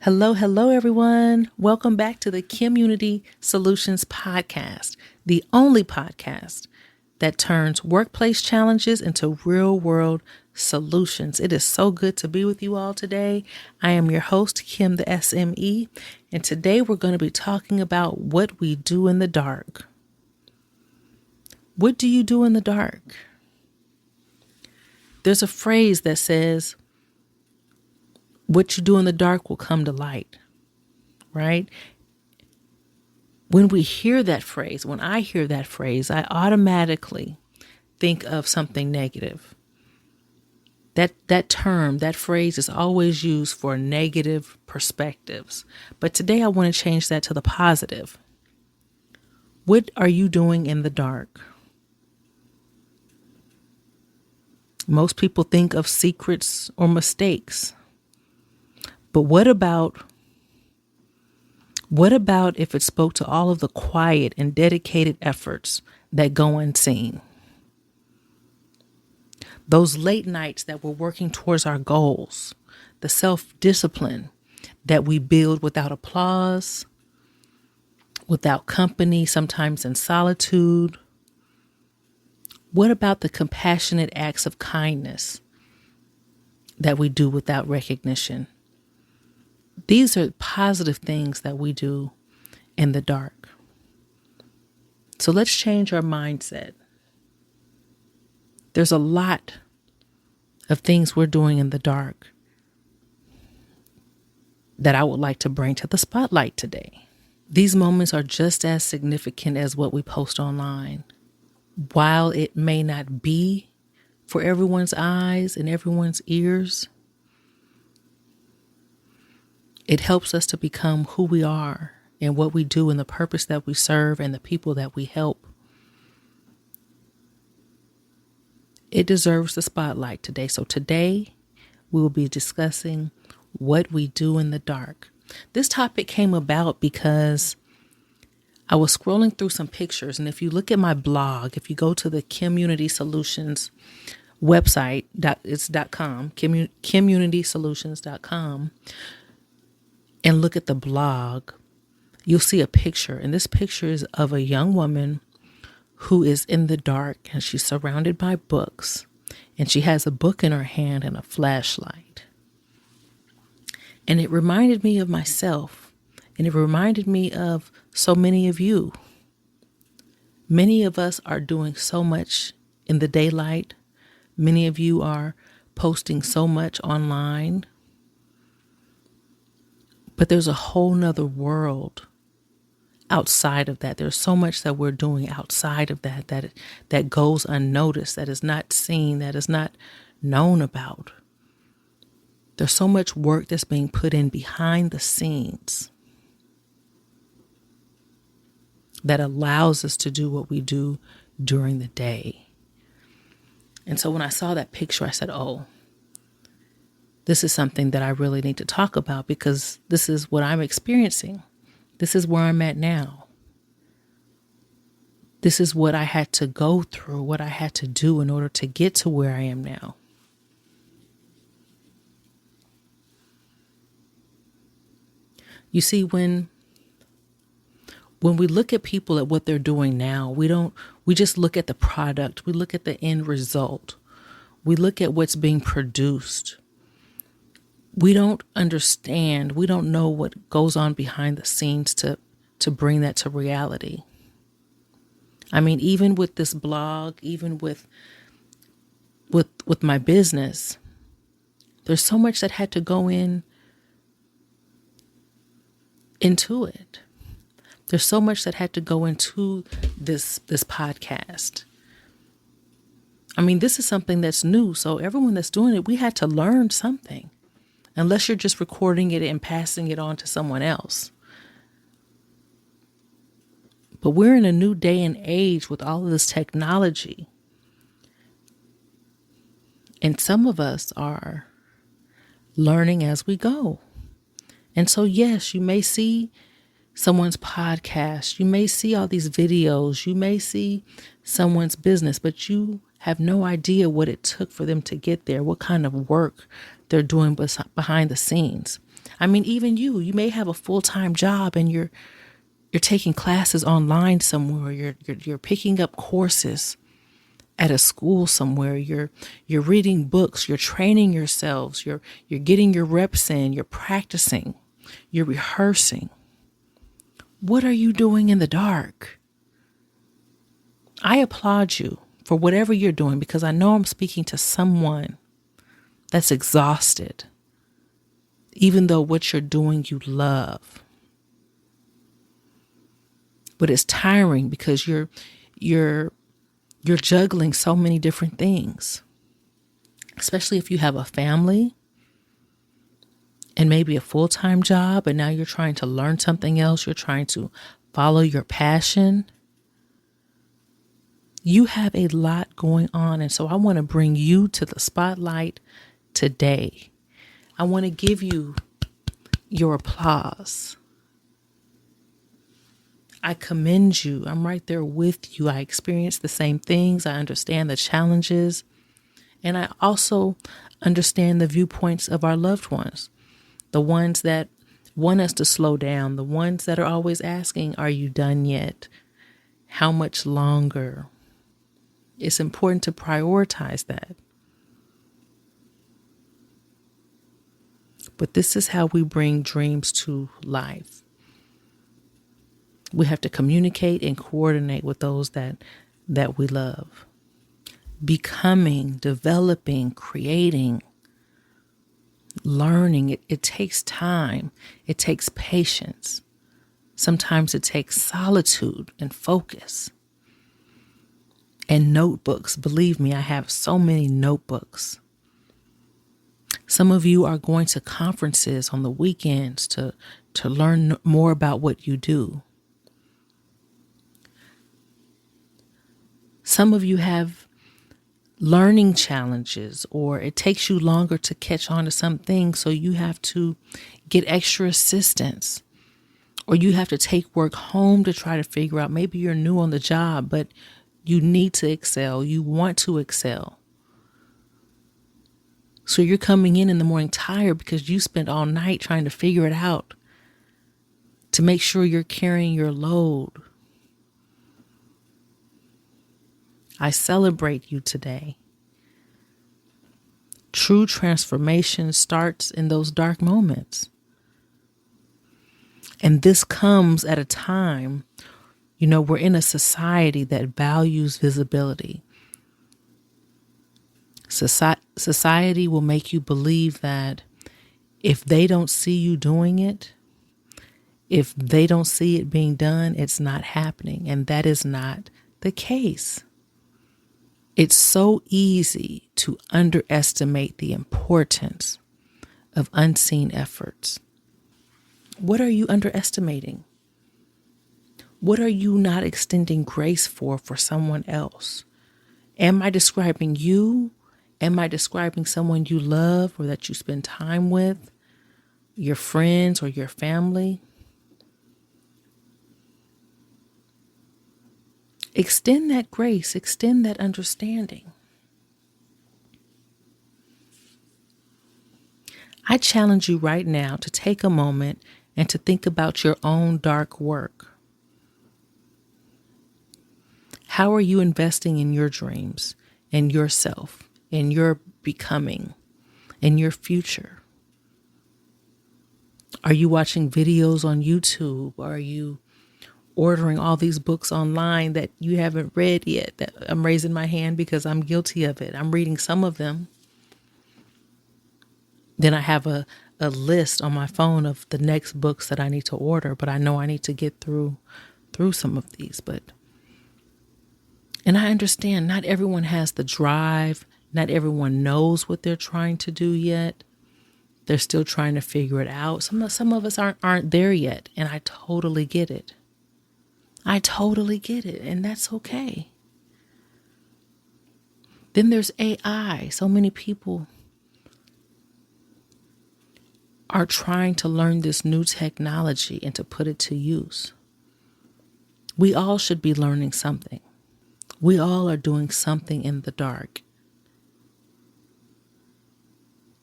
Hello, everyone. Welcome back to the KimUnity Soulutions Podcast, the only podcast that turns workplace challenges into real world solutions. It is so good to be with you all today. I am your host, Kim the SME, and today we're going to be talking about what we do in the dark. What do you do in the dark? There's a phrase that says, what you do in the dark will come to light, right? When we hear that phrase, when I hear that phrase, I automatically think of something negative. That term, that phrase is always used for negative perspectives. But today I want to change that to the positive. What are you doing in the dark? Most people think of secrets or mistakes. But what about if it spoke to all of the quiet and dedicated efforts that go unseen? Those late nights that we're working towards our goals, the self-discipline that we build without applause, without company, sometimes in solitude. What about the compassionate acts of kindness that we do without recognition? These are positive things that we do in the dark. So let's change our mindset. There's a lot of things we're doing in the dark that I would like to bring to the spotlight today. These moments are just as significant as what we post online. While it may not be for everyone's eyes and everyone's ears, it helps us to become who we are and what we do and the purpose that we serve and the people that we help. It deserves the spotlight today. So today we will be discussing what we do in the dark. This topic came about because I was scrolling through some pictures. And if you look at my blog, if you go to the KimUnity Soulutions website, it's .com, KimUnitySolutions.com, and look at the blog, you'll see a picture. And this picture is of a young woman who is in the dark and she's surrounded by books. And she has a book in her hand and a flashlight. And it reminded me of myself. And it reminded me of so many of you. Many of us are doing so much in the daylight. Many of you are posting so much online. But there's a whole nother world outside of that. There's so much that we're doing outside of that goes unnoticed, that is not seen, that is not known about. There's so much work that's being put in behind the scenes that allows us to do what we do during the day. And so when I saw that picture, I said, oh, this is something that I really need to talk about because this is what I'm experiencing. This is where I'm at now. This is what I had to go through, what I had to do in order to get to where I am now. You see, when we look at people at what they're doing now, we just look at the product. We look at the end result. We look at what's being produced. We don't understand. We don't know what goes on behind the scenes to bring that to reality. I mean, even with this blog, even with my business, there's so much that had to go into it. There's so much that had to go into this podcast. I mean, this is something that's new. So everyone that's doing it, we had to learn something. Unless you're just recording it and passing it on to someone else. But we're in a new day and age with all of this technology. And some of us are learning as we go. And so, yes, you may see someone's podcast. You may see all these videos. You may see someone's business, but you have no idea what it took for them to get there, what kind of work they're doing behind the scenes. I mean, even you may have a full-time job and you're taking classes online somewhere. You're picking up courses at a school somewhere. You're reading books. You're training yourselves. You're getting your reps in. You're practicing. You're rehearsing. What are you doing in the dark? I applaud you for whatever you're doing, because I know I'm speaking to someone that's exhausted, even though what you're doing you love. But it's tiring because you're juggling so many different things, especially if you have a family and maybe a full-time job, and now you're trying to learn something else. You're trying to follow your passion. You have a lot going on. And so I want to bring you to the spotlight today. I want to give you your applause. I commend you. I'm right there with you. I experience the same things. I understand the challenges. And I also understand the viewpoints of our loved ones, the ones that want us to slow down, the ones that are always asking, are you done yet? How much longer? It's important to prioritize that. But this is how we bring dreams to life. We have to communicate and coordinate with those that we love. Becoming, developing, creating, learning, it takes time. It takes patience. Sometimes it takes solitude and focus. And notebooks. Believe me, I have so many notebooks. Some of you are going to conferences on the weekends to learn more about what you do. Some of you have learning challenges, or it takes you longer to catch on to some things, so you have to get extra assistance, or you have to take work home to try to figure out. Maybe you're new on the job, but you need to excel. You want to excel. So you're coming in the morning tired because you spent all night trying to figure it out to make sure you're carrying your load. I celebrate you today. True transformation starts in those dark moments. And this comes at a time, we're in a society that values visibility. Society will make you believe that if they don't see you doing it, if they don't see it being done, it's not happening. And that is not the case. It's so easy to underestimate the importance of unseen efforts. What are you underestimating? What are you not extending grace for someone else? Am I describing you? Am I describing someone you love or that you spend time with, your friends or your family? Extend that grace, extend that understanding. I challenge you right now to take a moment and to think about your own dark work. How are you investing in your dreams, in yourself, in your becoming, in your future? Are you watching videos on YouTube? Are you ordering all these books online that you haven't read yet? That I'm raising my hand because I'm guilty of it. I'm reading some of them. Then I have a list on my phone of the next books that I need to order, but I know I need to get through some of these. And I understand not everyone has the drive. Not everyone knows what they're trying to do yet. They're still trying to figure it out. Some of us aren't there yet, and I totally get it. I totally get it, and that's okay. Then there's AI. So many people are trying to learn this new technology and to put it to use. We all should be learning something. We all are doing something in the dark.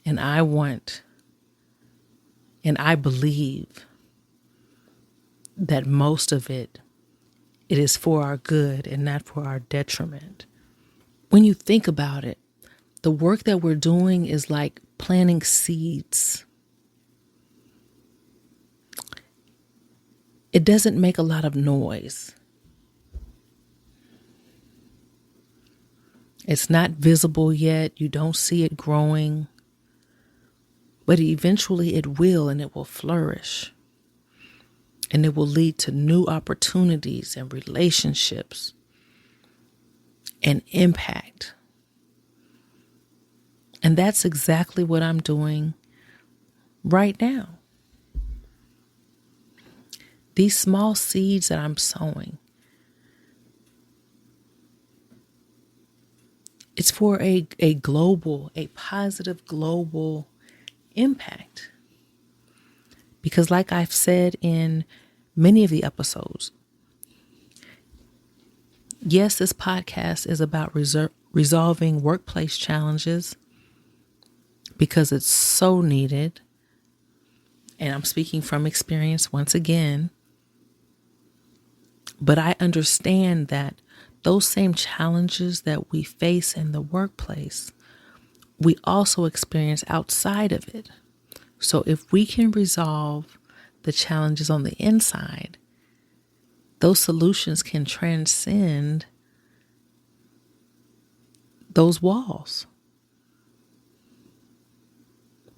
And I want And I believe that most of it is for our good and not for our detriment. When you think about it, the work that we're doing is like planting seeds. It doesn't make a lot of noise. It's not visible yet. You don't see it growing. But eventually it will, and it will flourish. And it will lead to new opportunities and relationships and impact. And that's exactly what I'm doing right now. These small seeds that I'm sowing, it's for a positive global impact. Because like I've said in many of the episodes, yes, this podcast is about resolving workplace challenges because it's so needed. And I'm speaking from experience once again. But I understand that those same challenges that we face in the workplace, we also experience outside of it. So if we can resolve the challenges on the inside, those solutions can transcend those walls,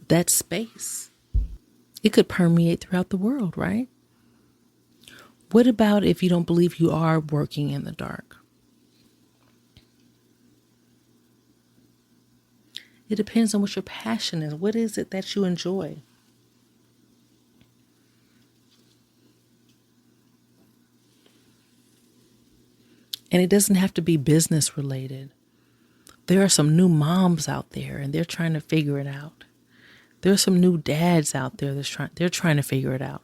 that space. It could permeate throughout the world, right? What about if you don't believe you are working in the dark? It depends on what your passion is. What is it that you enjoy? And it doesn't have to be business related. There are some new moms out there and they're trying to figure it out. There are some new dads out there they're trying to figure it out.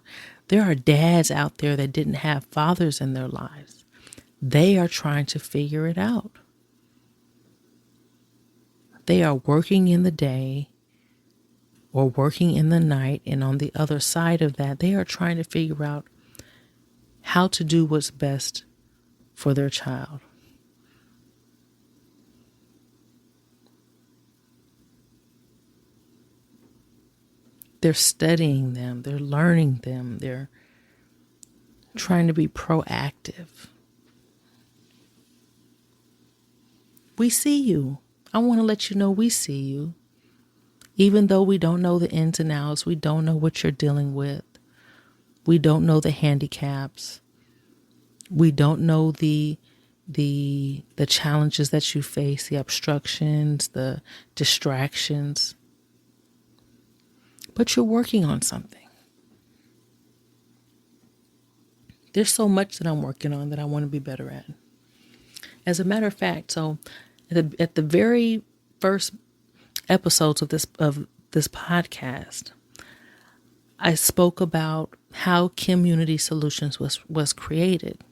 There are dads out there that didn't have fathers in their lives. They are trying to figure it out. They are working in the day or working in the night, and on the other side of that, they are trying to figure out how to do what's best for their child. They're studying them, they're learning them, they're trying to be proactive. We see you. I want to let you know we see you. Even though we don't know the ins and outs, we don't know what you're dealing with. We don't know the handicaps. We don't know the challenges that you face, the obstructions, the distractions. But you're working on something. There's so much that I'm working on that I want to be better at. As a matter of fact, so at the very first episodes of this podcast, I spoke about how KimUnity Soulutions was created,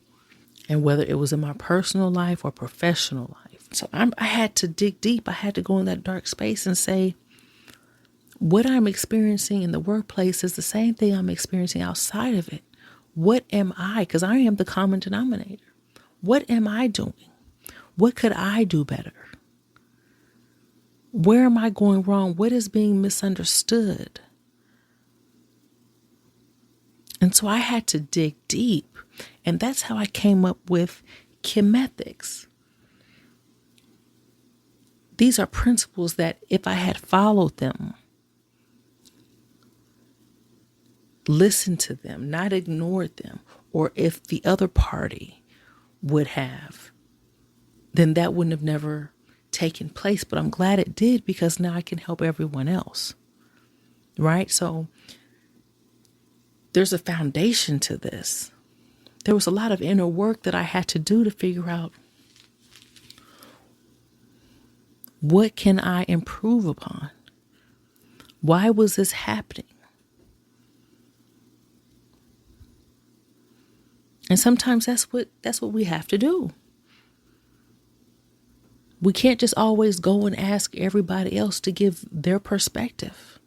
and whether it was in my personal life or professional life. So I had to dig deep. I had to go in that dark space and say, what I'm experiencing in the workplace is the same thing I'm experiencing outside of it. What am I? Because I am the common denominator. What am I doing? What could I do better? Where am I going wrong? What is being misunderstood? And so I had to dig deep. And that's how I came up with KimEthics. These are principles that if I had followed them, listened to them, not ignored them, or if the other party would have, then that wouldn't have never taken place. But I'm glad it did, because now I can help everyone else. Right? So there's a foundation to this. There was a lot of inner work that I had to do to figure out, what can I improve upon? Why was this happening? And sometimes that's what we have to do. We can't just always go and ask everybody else to give their perspective.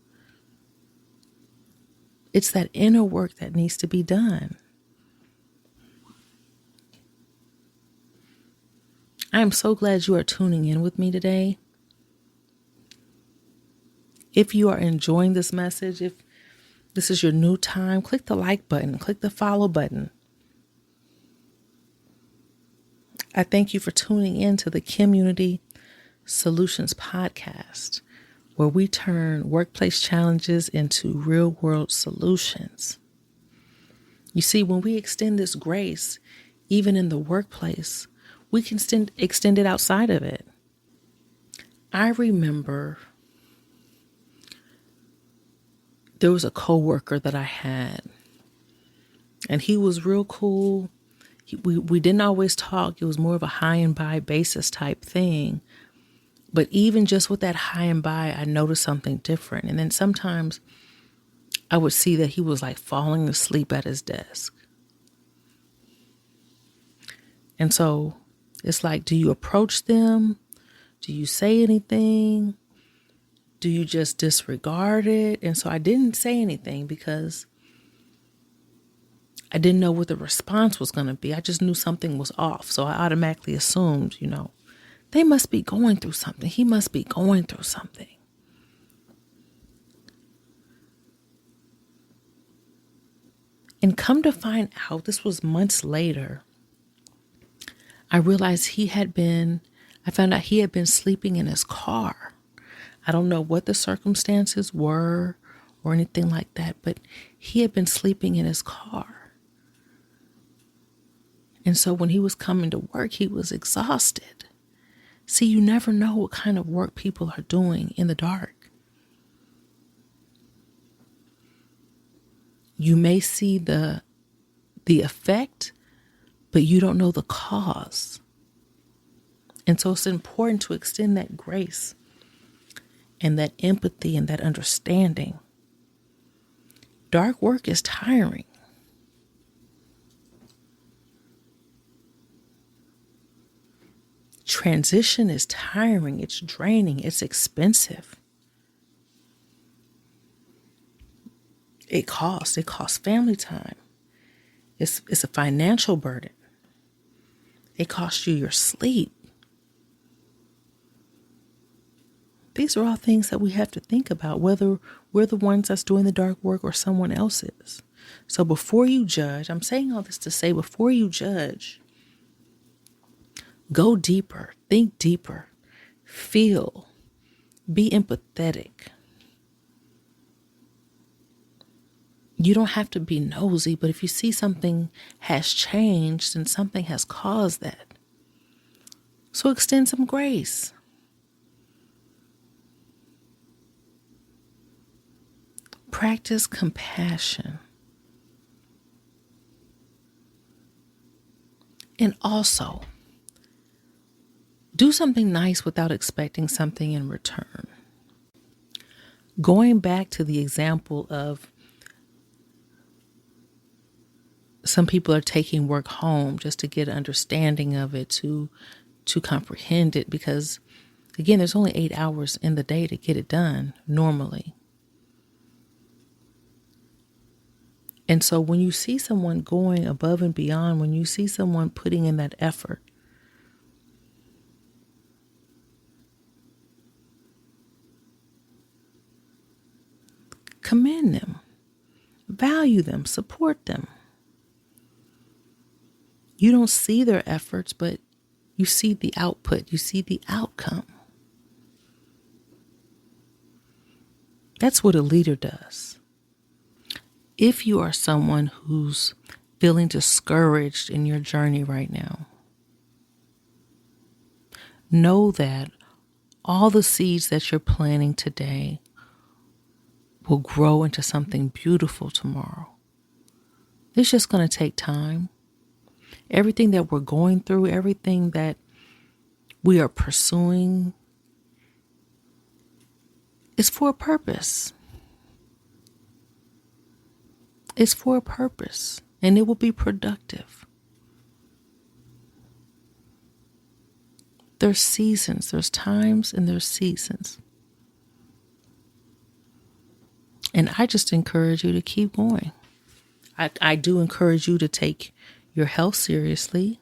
It's that inner work that needs to be done. I am so glad you are tuning in with me today. If you are enjoying this message, if this is your new time, click the like button, click the follow button. I thank you for tuning in to the KimUnity Soulutions Podcast, where we turn workplace challenges into real world solutions. You see, when we extend this grace, even in the workplace, we can extend it outside of it. I remember there was a coworker that I had, and he was real cool. We didn't always talk. It was more of a high and by basis type thing. But even just with that high and by, I noticed something different. And then sometimes I would see that he was like falling asleep at his desk. And so it's like, do you approach them? Do you say anything? Do you just disregard it? And so I didn't say anything because I didn't know what the response was going to be. I just knew something was off. So I automatically assumed, they must be going through something. He must be going through something. And come to find out, this was months later, I realized I found out he had been sleeping in his car. I don't know what the circumstances were or anything like that, but he had been sleeping in his car. And so when he was coming to work, he was exhausted. See, you never know what kind of work people are doing in the dark. You may see the effect, but you don't know the cause. And so it's important to extend that grace and that empathy and that understanding. Dark work is tiring. Transition is tiring. It's draining. It's expensive. It costs family time. It's a financial burden. It costs you your sleep. These are all things that we have to think about, whether we're the ones that's doing the dark work or someone else is. So before you judge, I'm saying all this to say, before you judge, go deeper, think deeper, feel, be empathetic. You don't have to be nosy, but if you see something has changed and something has caused that, so extend some grace. Practice compassion. And also, do something nice without expecting something in return. Going back to the example of some people are taking work home just to get an understanding of it, to comprehend it, because again, there's only 8 hours in the day to get it done normally. And so when you see someone going above and beyond, when you see someone putting in that effort, commend them, value them, support them. You don't see their efforts, but you see the output, you see the outcome. That's what a leader does. If you are someone who's feeling discouraged in your journey right now, know that all the seeds that you're planting today will grow into something beautiful tomorrow. It's just going to take time. Everything that we're going through, everything that we are pursuing is for a purpose. It's for a purpose, and it will be productive. There's seasons, there's times, and there's seasons. And I just encourage you to keep going. I do encourage you to take your health seriously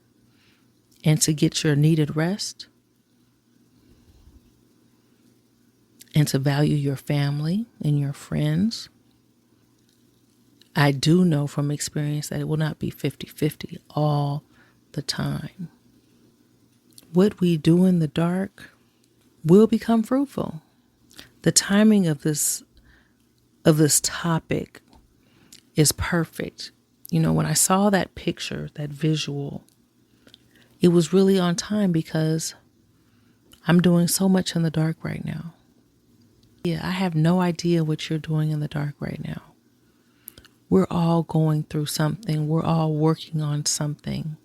and to get your needed rest and to value your family and your friends. I do know from experience that it will not be 50-50 all the time. What we do in the dark will become fruitful. The timing of this topic is perfect. You know, when I saw that picture, that visual, it was really on time because I'm doing so much in the dark right now. Yeah, I have no idea what you're doing in the dark right now. We're all going through something. We're all working on something,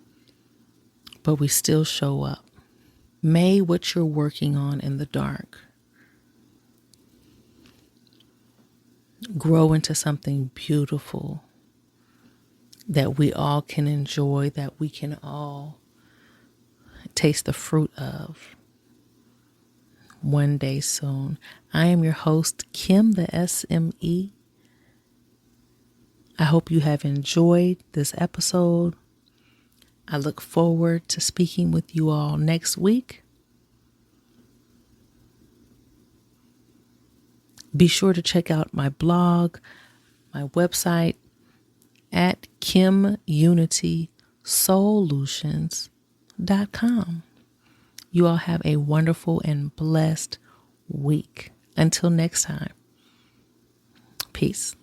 but we still show up. May what you're working on in the dark grow into something beautiful that we all can enjoy, that we can all taste the fruit of one day soon. I am your host, Kim the SME. I hope you have enjoyed this episode. I look forward to speaking with you all next week. Be sure to check out my blog, my website at KimUnity Soulutions.com. You all have a wonderful and blessed week. Until next time, peace.